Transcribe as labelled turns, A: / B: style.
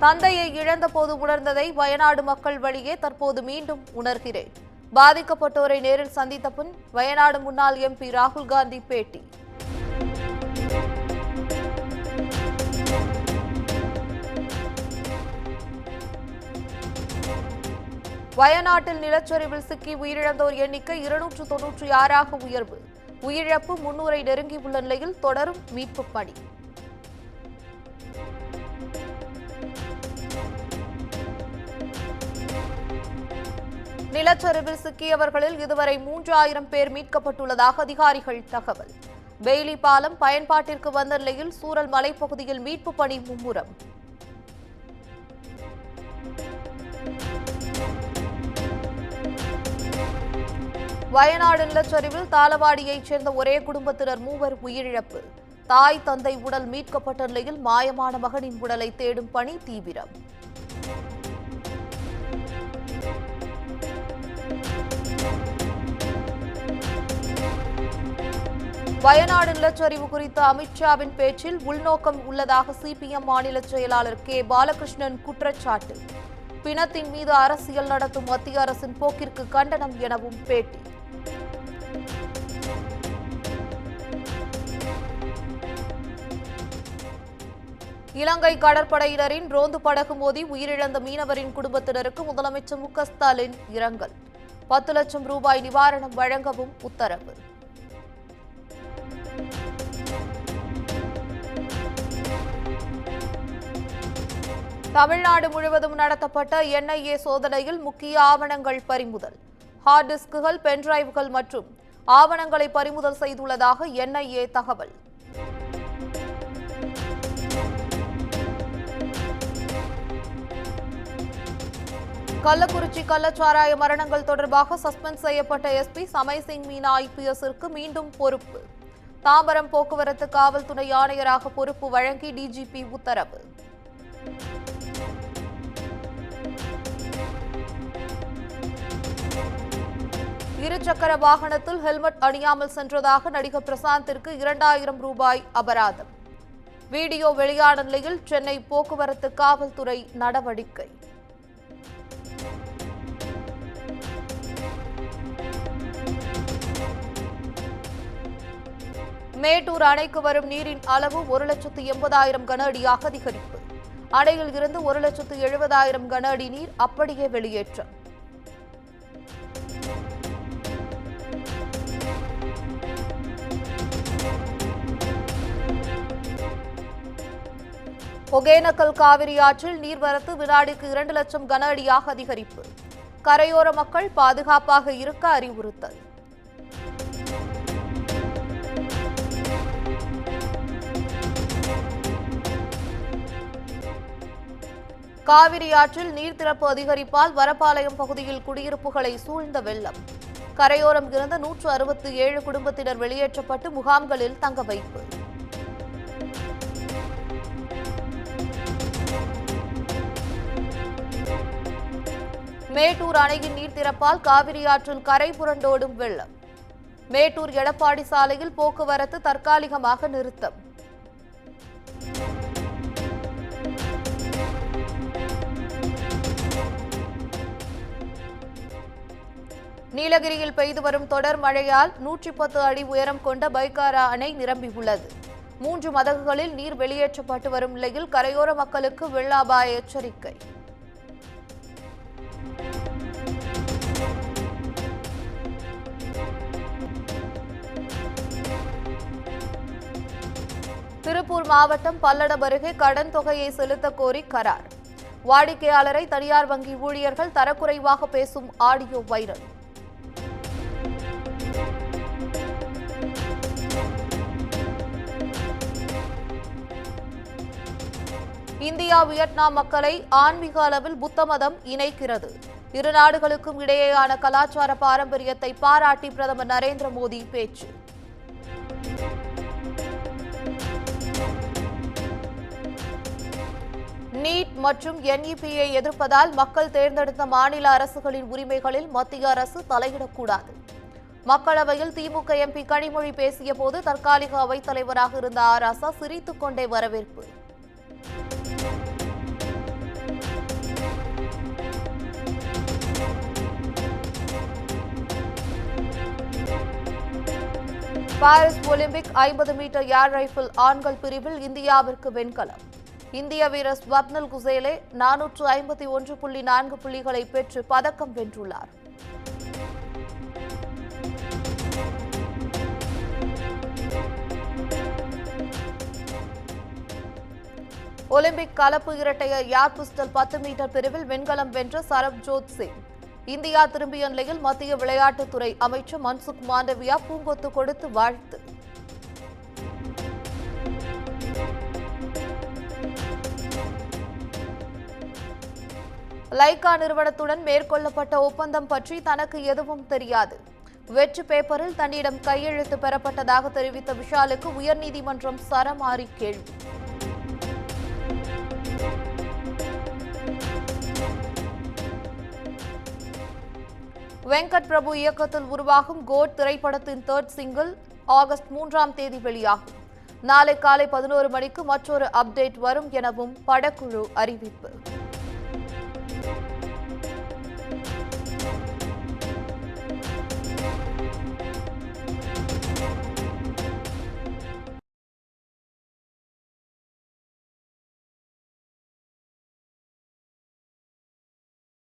A: தந்தையை இழந்தபோது உணர்ந்ததை வயநாடு மக்கள் வழியே தற்போது மீண்டும் உணர்கிறேன். பாதிக்கப்பட்டோரை நேரில் சந்தித்த பின் வயநாடு முன்னாள் எம்பி ராகுல் காந்தி பேட்டி. வயநாட்டில் நிலச்சரிவில் சிக்கி உயிரிழந்தோர் எண்ணிக்கை 296ஆக உயர்வு. உயிரிழப்பு 300ஐ நெருங்கியுள்ள நிலையில் தொடரும் மீட்புப் பணி. நிலச்சரிவில் சிக்கியவர்களில் இதுவரை 3000 பேர் மீட்கப்பட்டுள்ளதாக அதிகாரிகள் தகவல். பெய்லி பாலம் பயன்பாட்டிற்கு வந்த நிலையில் சூரல் மலைப்பகுதியில் மீட்புப் பணி மும்முரம். வயநாடு நிலச்சரிவில் தாளவாடியைச் சேர்ந்த ஒரே குடும்பத்தினர் 3 உயிரிழப்பு. தாய் தந்தை உடல் மீட்கப்பட்ட நிலையில் மாயமான மகனின் உடலை தேடும் பணி தீவிரம். வயநாடு நிலச்சரிவு குறித்த அமித்ஷாவின் பேச்சில் உள்நோக்கம் உள்ளதாக சிபிஎம் மாநில செயலாளர் கே பாலகிருஷ்ணன் குற்றச்சாட்டு. பிணத்தின் மீது அரசியல் நடத்தும் மத்திய அரசின் போக்கிற்கு கண்டனம் எனவும் பேட்டி. இலங்கை கடற்படையினரின் ரோந்து படகு மோதி உயிரிழந்த மீனவரின் குடும்பத்தினருக்கு முதலமைச்சர் மு.க. ஸ்டாலின் இரங்கல். 10 லட்சம் ரூபாய் நிவாரணம் வழங்கவும் உத்தரவு. தமிழ்நாடு முழுவதும் நடத்தப்பட்ட என்ஐஏ சோதனையில் முக்கிய ஆவணங்கள் பறிமுதல். ஹார்ட் டிஸ்குகள், பென்டிரைவ்கள் மற்றும் ஆவணங்களை பறிமுதல் செய்துள்ளதாக என்ஐஏ தகவல். கள்ளக்குறிச்சி கள்ளச்சாராய மரணங்கள் தொடர்பாக சஸ்பெண்ட் செய்யப்பட்ட எஸ்பி சமய் சிங் மீனா ஐபிஎஸ்ற்கு மீண்டும் பொறுப்பு. தாம்பரம் போக்குவரத்து காவல் துணை ஆணையராக பொறுப்பு வழங்கி டிஜிபி உத்தரவு. இருசக்கர வாகனத்தில் ஹெல்மெட் அணியாமல் சென்றதாக நடிகர் பிரசாந்திற்கு 2000 ரூபாய் அபராதம். வீடியோ வெளியான நிலையில் சென்னை போக்குவரத்து காவல்துறை நடவடிக்கை. மேட்டூர் அணைக்கு வரும் நீரின் அளவு 1,80,000 கன அடியாக அதிகரிப்பு. அணையில் இருந்து 1,70,000 கன அடி நீர் அப்படியே வெளியேற்றம். ஒகேனக்கல் காவிரி ஆற்றில் நீர்வரத்து வினாடிக்கு 2 லட்சம் கன அடியாக அதிகரிப்பு. கரையோர மக்கள் பாதுகாப்பாக இருக்க அறிவுறுத்தல். காவிரி ஆற்றில் நீர் திறப்பு அதிகரிப்பால் வரப்பாளையம் பகுதியில் குடியிருப்புகளை சூழ்ந்த வெள்ளம். கரையோரம் இருந்த 167 குடும்பத்தினர் வெளியேற்றப்பட்டு முகாம்களில் தங்க வைப்பு. மேட்டூர் அணையின் நீர் திறப்பால் காவிரி ஆற்றில் கரை புரண்டோடும் வெள்ளம். மேட்டூர் எடப்பாடி சாலையில் போக்குவரத்து தற்காலிகமாக நிறுத்தம். நீலகிரியில் பெய்து வரும் தொடர் மழையால் 110 அடி உயரம் கொண்ட பைக்காரா அணை நிரம்பியுள்ளது. 3 மதகுகளில் நீர் வெளியேற்றப்பட்டு வரும் நிலையில் கரையோர மக்களுக்கு வெள்ள அபாய எச்சரிக்கை. திருப்பூர் மாவட்டம் பல்லடம் அருகே கடன் தொகையை செலுத்த கோரி கரார். வாடிக்கையாளரை தனியார் வங்கி ஊழியர்கள் தரக்குறைவாக பேசும் ஆடியோ வைரல். இந்தியா வியட்நாம் மக்களை ஆன்மீக அளவில் புத்த மதம் இணைக்கிறது. இரு நாடுகளுக்கும் இடையேயான கலாச்சார பாரம்பரியத்தை பாராட்டி பிரதமர் நரேந்திர மோடி பேச்சு. நீட் மற்றும் NEP-ஐ எதிர்ப்பதால் மக்கள் தேர்ந்தெடுத்த மாநில அரசுகளின் உரிமைகளில் மத்திய அரசு தலையிடக்கூடாது. மக்களவையில் திமுக MP கனிமொழி பேசிய போது தற்காலிக அவைத் தலைவராக இருந்த ஆராசா சிரித்துக் கொண்டே வரவேற்பு. Paris Olympic 50 metre air rifle ஆண்கள் பிரிவில் இந்தியாவிற்கு வெண்கலம். இந்திய வீரர் ஸ்வப்னில் குசேலே 451.4 புள்ளிகளை பெற்று பதக்கம் வென்றுள்ளார். ஒலிம்பிக் கலப்பு இரட்டையர் ஏர் பிஸ்டல் 10 மீட்டர் பிரிவில் வெண்கலம் வென்ற சரப்ஜோத் சிங். இந்தியா திரும்பிய நிலையில் மத்திய விளையாட்டுத்துறை அமைச்சர் மன்சுக் மாண்டவியா பூங்கொத்து கொடுத்து வாழ்த்து. லைகா நிறுவனத்துடன் மேற்கொள்ளப்பட்ட ஒப்பந்தம் பற்றி தனக்கு எதுவும் தெரியாது. வெற்று பேப்பரில் தன்னிடம் கையெழுத்து பெறப்பட்டதாக தெரிவித்த விஷாலுக்கு உயர்நீதிமன்றம் சரமாரி கேள்வி. வெங்கட் பிரபு இயக்கத்தில் உருவாகும் கோட் திரைப்படத்தின் 3rd சிங்கிள் ஆகஸ்ட் 3ஆம் தேதி வெளியாகும். நாளை காலை 11 மணிக்கு மற்றொரு அப்டேட் வரும் எனவும் படக்குழு அறிவிப்பு.